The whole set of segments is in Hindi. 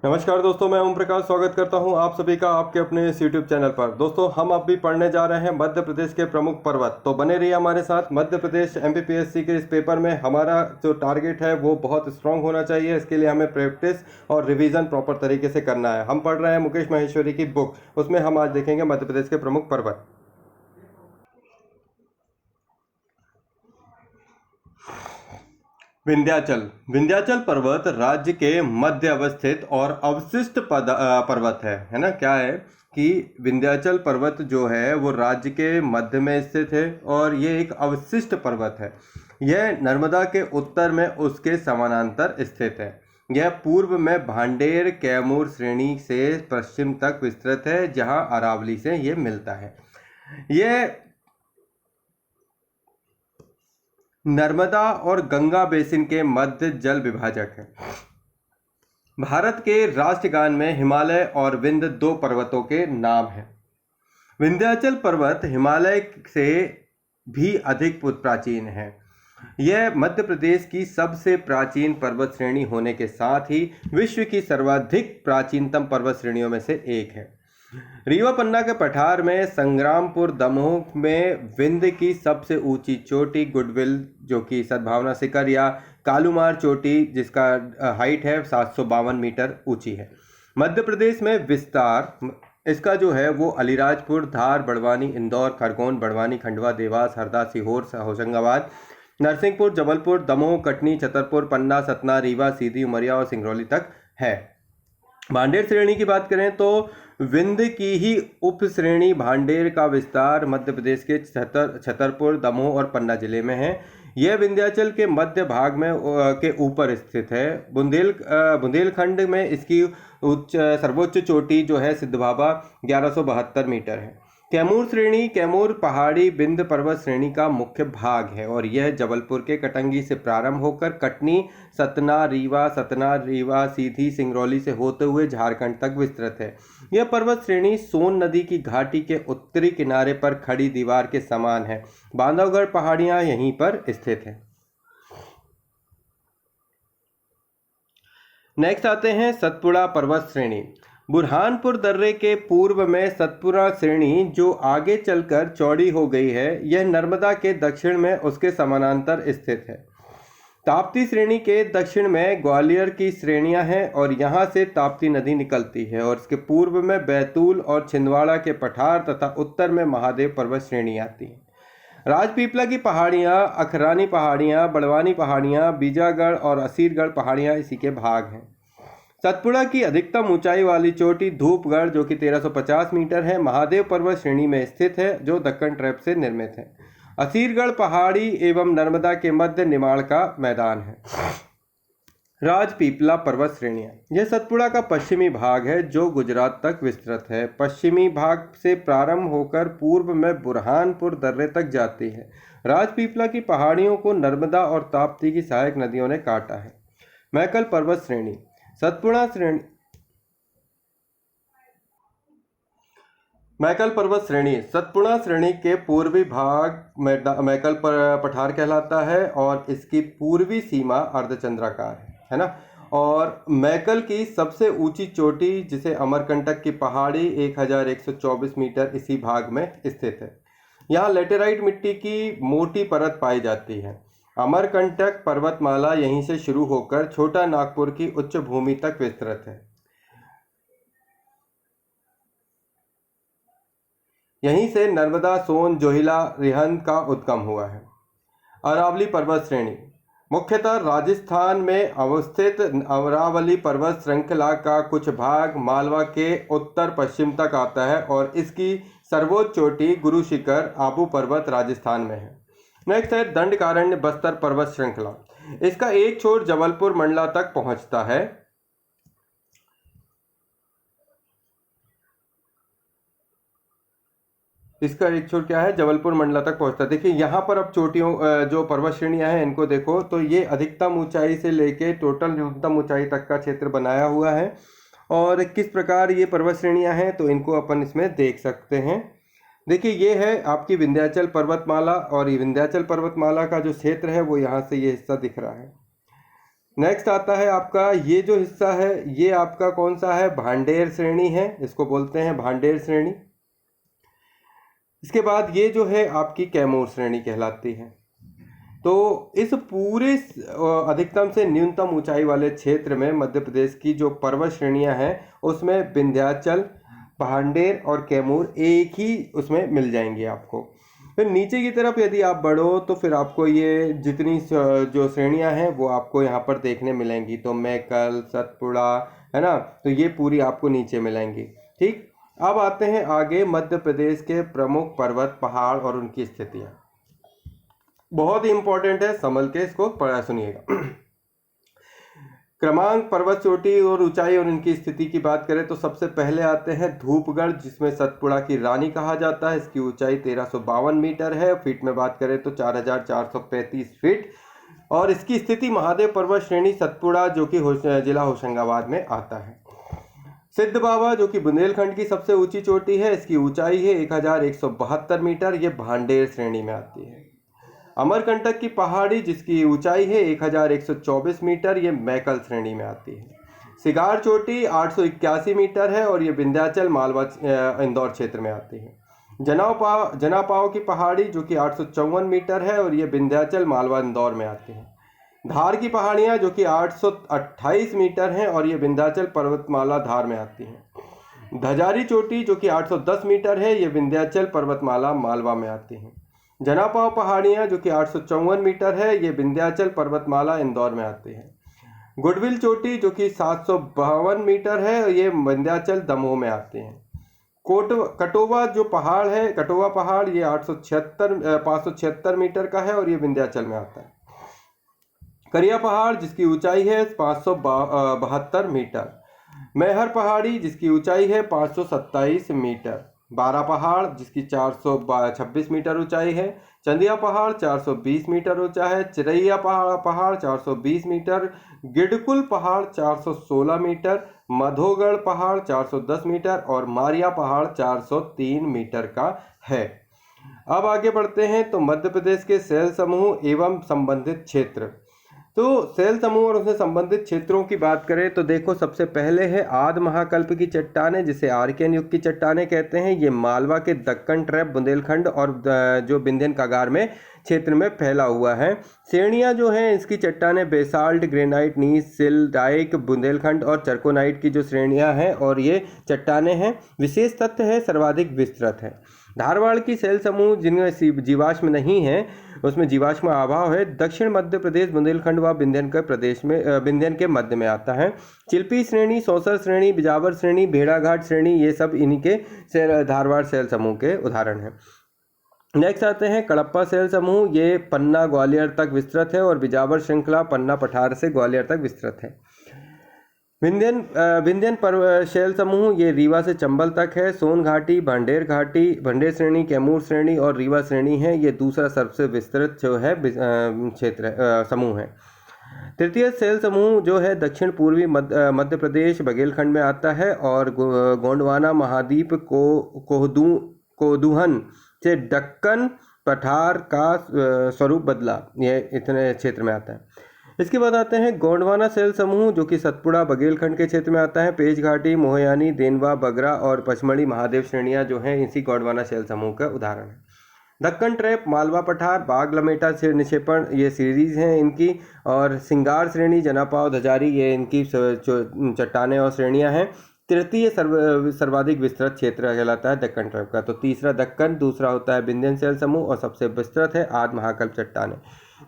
नमस्कार दोस्तों, मैं ओम प्रकाश स्वागत करता हूं आप सभी का आपके अपने इस यूट्यूब चैनल पर। दोस्तों, हम अभी पढ़ने जा रहे हैं मध्य प्रदेश के प्रमुख पर्वत। तो बने रहिए हमारे साथ। मध्य प्रदेश एमपीपीएससी के इस पेपर में हमारा जो टारगेट है वो बहुत स्ट्रांग होना चाहिए। इसके लिए हमें प्रैक्टिस और रिवीजन प्रॉपर तरीके से करना है। हम पढ़ रहे हैं मुकेश माहेश्वरी की बुक, उसमें हम आज देखेंगे मध्य प्रदेश के प्रमुख पर्वत। विंध्याचल। विंध्याचल पर्वत राज्य के मध्य अवस्थित और अवशिष्ट पर्वत है ना। क्या है कि विंध्याचल पर्वत जो है वो राज्य के मध्य में स्थित है और ये एक अवशिष्ट पर्वत है। यह नर्मदा के उत्तर में उसके समानांतर स्थित है। यह पूर्व में भांडेर कैमूर श्रेणी से पश्चिम तक विस्तृत है, जहां अरावली से ये मिलता है। यह नर्मदा और गंगा बेसिन के मध्य जल विभाजक है। भारत के राष्ट्रगान में हिमालय और विंध्य दो पर्वतों के नाम हैं। विंध्याचल पर्वत हिमालय से भी अधिक प्राचीन है। यह मध्य प्रदेश की सबसे प्राचीन पर्वत श्रेणी होने के साथ ही विश्व की सर्वाधिक प्राचीनतम पर्वत श्रेणियों में से एक है। रीवा पन्ना के पठार में संग्रामपुर दमोह में विंध्य की सबसे ऊंची चोटी गुडविल, जो कि सद्भावना शिखर या कालूमार चोटी, जिसका हाइट है 752 मीटर ऊंची है। मध्य प्रदेश में विस्तार इसका जो है वो अलीराजपुर, धार, बड़वानी, इंदौर, खरगोन, बड़वानी, खंडवा, देवास, हरदा, सीहोर, होशंगाबाद, नरसिंहपुर, जबलपुर, दमोह, कटनी, छतरपुर, पन्ना, सतना, रीवा, सीधी, उमरिया और सिंगरौली तक है। भांडेर श्रेणी की बात करें तो विंध्य की ही उप श्रेणी भांडेर का विस्तार मध्य प्रदेश के छतरपुर, दमोह और पन्ना जिले में है। यह विंध्याचल के मध्य भाग में के ऊपर स्थित है। बुंदेलखंड में इसकी सर्वोच्च चोटी जो है सिद्धबाबा 1172 मीटर है। कैमूर श्रेणी कैमूर पहाड़ी विंध्य पर्वत श्रेणी का मुख्य भाग है और यह जबलपुर के कटंगी से प्रारंभ होकर कटनी, सतना रीवा, सीधी, सिंगरौली से होते हुए झारखंड तक विस्तृत है। यह पर्वत श्रेणी सोन नदी की घाटी के उत्तरी किनारे पर खड़ी दीवार के समान है। बांधवगढ़ पहाड़ियां यहीं पर स्थित है। नेक्स्ट आते हैं सतपुड़ा पर्वत श्रेणी। बुरहानपुर दर्रे के पूर्व में सतपुड़ा श्रेणी जो आगे चलकर चौड़ी हो गई है, यह नर्मदा के दक्षिण में उसके समानांतर स्थित है। ताप्ती श्रेणी के दक्षिण में ग्वालियर की श्रेणियां हैं और यहां से ताप्ती नदी निकलती है और इसके पूर्व में बैतूल और छिंदवाड़ा के पठार तथा उत्तर में महादेव पर्वत श्रेणी आती है। राजपीपला की पहाड़ियां, अखरानी पहाड़ियां, बड़वानी पहाड़ियां, बीजागढ़ और असीरगढ़ पहाड़ियां इसी के भाग हैं। सतपुड़ा की अधिकतम ऊंचाई वाली चोटी धूपगढ़, जो कि 1350 मीटर है, महादेव पर्वत श्रेणी में स्थित है, जो दक्कन ट्रैप से निर्मित है। असीरगढ़ पहाड़ी एवं नर्मदा के मध्य निमाड़ का मैदान है। राजपीपला पर्वत श्रेणियां। यह सतपुड़ा का पश्चिमी भाग है जो गुजरात तक विस्तृत है। पश्चिमी भाग से प्रारंभ होकर पूर्व में बुरहानपुर दर्रे तक जाती है। राजपीपला की पहाड़ियों को नर्मदा और ताप्ती की सहायक नदियों ने काटा है। मैकल पर्वत श्रेणी। सतपुड़ा श्रेणी मैकल पर्वत श्रेणी सतपुड़ा श्रेणी के पूर्वी भाग मैकल पठार कहलाता है और इसकी पूर्वी सीमा अर्धचंद्राकार है ना। और मैकल की सबसे ऊंची चोटी, जिसे अमरकंटक की पहाड़ी 1124 मीटर, इसी भाग में स्थित है। यहाँ लेटेराइट मिट्टी की मोटी परत पाई जाती है। अमरकंटक पर्वतमाला यहीं से शुरू होकर छोटा नागपुर की उच्च भूमि तक विस्तृत है। यहीं से नर्मदा, सोन, जोहिला, रिहंद का उद्गम हुआ है। अरावली पर्वत श्रेणी मुख्यतः राजस्थान में अवस्थित अरावली पर्वत श्रृंखला का कुछ भाग मालवा के उत्तर पश्चिम तक आता है और इसकी सर्वोच्च चोटी गुरु शिखर आबू पर्वत राजस्थान में है। नेक्स्ट है दंडकारण्य बस्तर पर्वत श्रृंखला। इसका एक छोर जबलपुर मंडला तक पहुंचता है। इसका एक छोर क्या है, जबलपुर मंडला तक पहुंचता है। देखिए यहाँ पर अब चोटियों जो पर्वत श्रेणियां हैं इनको देखो तो ये अधिकतम ऊंचाई से लेके टोटल न्यूनतम ऊंचाई तक का क्षेत्र बनाया हुआ है और किस प्रकार ये पर्वत श्रेणियां हैं तो इनको अपन इसमें देख सकते हैं। देखिए ये है आपकी विंध्याचल पर्वतमाला और ये विंध्याचल पर्वतमाला का जो क्षेत्र है वो यहाँ से ये हिस्सा दिख रहा है। नेक्स्ट आता है आपका ये जो हिस्सा है ये आपका कौन सा है, भांडेर श्रेणी है, इसको बोलते हैं भांडेर श्रेणी। इसके बाद ये जो है आपकी कैमूर श्रेणी कहलाती है। तो इस पूरे अधिकतम से न्यूनतम ऊंचाई वाले क्षेत्र में मध्य प्रदेश की जो पर्वत श्रेणियां हैं उसमें विंध्याचल, भांडेर और कैमूर एक ही उसमें मिल जाएंगी आपको। फिर नीचे की तरफ यदि आप बढ़ो तो फिर आपको ये जितनी जो श्रेणियां हैं वो आपको यहाँ पर देखने मिलेंगी। तो मैकल, सतपुड़ा, है ना, तो ये पूरी आपको नीचे मिलेंगी। ठीक, अब आते हैं आगे मध्य प्रदेश के प्रमुख पर्वत, पहाड़ और उनकी स्थितियां। बहुत ही इंपॉर्टेंट है, संभल के इसको पढ़ा सुनिएगा। क्रमांक, पर्वत चोटी और ऊंचाई और इनकी स्थिति की बात करें तो सबसे पहले आते हैं धूपगढ़, जिसमें सतपुड़ा की रानी कहा जाता है। इसकी ऊंचाई 1352 मीटर है। फीट में बात करें तो 4435 फीट। और इसकी स्थिति महादेव पर्वत श्रेणी सतपुड़ा जो कि जिला होशंगाबाद में आता है। सिद्ध बाबा जो कि बुंदेलखंड की सबसे ऊंची चोटी है, इसकी ऊंचाई है 1172 मीटर, ये भांडेर श्रेणी में आती है। अमरकंटक की पहाड़ी जिसकी ऊंचाई है 1124 मीटर, ये मैकल श्रेणी में आती है। सिगार चोटी 881 मीटर है और ये विंध्याचल, मालवा, इंदौर क्षेत्र में आती है। जनापाव की पहाड़ी जो कि 854 मीटर है और ये विंध्याचल, मालवा, इंदौर में आती है। धार की पहाड़ियाँ जो कि 828 मीटर हैं और ये विंध्याचल, पर्वतमाला, धार में आती हैं। धजारी चोटी जो कि 810 मीटर है, ये विंध्याचल, पर्वतमाला, मालवा में आती हैं। जनापाव पहाड़ियाँ जो कि 854 मीटर है, ये विंध्याचल, पर्वतमाला, इंदौर में आती है। गुडविल चोटी जो कि 752 मीटर है, ये विंध्याचल, दमोह में आती है। कटोवा जो पहाड़ है, कटोवा पहाड़, ये 576 मीटर का है और ये विंध्याचल में आता है। करिया पहाड़ जिसकी ऊंचाई है 572 मीटर। मैहर पहाड़ी जिसकी ऊंचाई है 527 मीटर। बारा पहाड़ जिसकी 426 मीटर ऊंचाई है। चंदिया पहाड़ 420 मीटर ऊंचा है। चिरैया पहाड़ 420 मीटर। गिडकुल पहाड़ 416 मीटर। मधोगढ़ पहाड़ 410 मीटर और मारिया पहाड़ 403 मीटर का है। अब आगे बढ़ते हैं तो मध्य प्रदेश के शैल समूह एवं संबंधित क्षेत्र। तो शैल समूह और उससे संबंधित क्षेत्रों की बात करें तो देखो, सबसे पहले है आदि महाकल्प की चट्टानें जिसे आर्कियन युग की चट्टानें कहते हैं। ये मालवा के दक्कन ट्रैप, बुंदेलखंड और जो विंध्यन कागार में क्षेत्र में फैला हुआ है। श्रेणियाँ जो हैं इसकी चट्टानें बेसाल्ट, ग्रेनाइट, नीस, सिल, डाइक, बुंदेलखंड और चरकोनाइट की जो श्रेणियाँ हैं और ये चट्टानें हैं। विशेष तथ्य है सर्वाधिक विस्तृत है। धारवाड़ की शैल समूह जिनमें जीवाश्म नहीं है उसमें जीवाश्म अभाव है। दक्षिण मध्य प्रदेश, बुंदेलखंड व विंध्यन के प्रदेश में विंध्यन के मध्य में आता है। चिल्पी श्रेणी, सौसर श्रेणी, बिजावर श्रेणी, भेड़ाघाट श्रेणी, ये सब इन्हीं के धारवाड़ शैल समूह के उदाहरण हैं। नेक्स्ट आते हैं कडप्पा शैल समूह। ये पन्ना, ग्वालियर तक विस्तृत है और बिजावर श्रृंखला पन्ना, पठार से ग्वालियर तक विस्तृत है। विंध्यन शैल समूह ये रीवा से चंबल तक है। सोन घाटी, भांडेर श्रेणी, कैमूर श्रेणी और रीवा श्रेणी है। ये दूसरा सबसे विस्तृत जो है क्षेत्र समूह है। तृतीय शैल समूह जो है दक्षिण पूर्वी मध्य प्रदेश, बघेलखंड में आता है और गोंडवाना महाद्वीप कोदूहन से दक्कन पठार का स्वरूप बदला, ये इतने क्षेत्र में आता है। इसके बाद आते हैं गोंडवाना शैल समूह जो कि सतपुड़ा, बघेलखंड के क्षेत्र में आता है। पेच घाटी, मोहयानी, देनवा, बगरा और पचमढ़ी महादेव श्रेणियां जो हैं इसी गोंडवाना शैल समूह का उदाहरण है। दक्कन ट्रैप, मालवा पठार, बाग लमेटा से निक्षेपण, ये सीरीज हैं इनकी। और सिंगार श्रेणी, जनापाव, धजारी, ये इनकी चट्टानें और श्रेणियां हैं। तृतीय सर्वाधिक विस्तृत क्षेत्र कहलाता है दक्कन ट्रैप का। तो तीसरा दक्कन, दूसरा होता है विंध्यन शैल समूह और सबसे विस्तृत है आदि महाकल्प चट्टानें।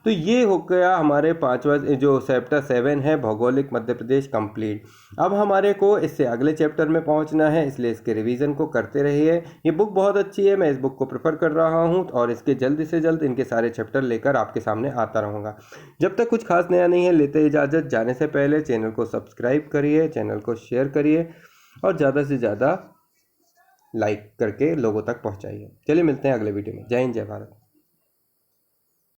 तो ये हो गया हमारे 5वां जो चैप्टर 7 है भौगोलिक मध्य प्रदेश कंप्लीट। अब हमारे को इससे अगले चैप्टर में पहुंचना है, इसलिए इसके रिवीजन को करते रहिए। ये बुक बहुत अच्छी है, मैं इस बुक को प्रेफर कर रहा हूं और इसके जल्द से जल्द इनके सारे चैप्टर लेकर आपके सामने आता रहूँगा। जब तक कुछ खास नया नहीं है, लेते इजाज़त। जाने से पहले चैनल को सब्सक्राइब करिए, चैनल को शेयर करिए और ज़्यादा से ज़्यादा लाइक करके लोगों तक पहुँचाइए। चलिए मिलते हैं अगले वीडियो में। जय हिंद, जय भारत।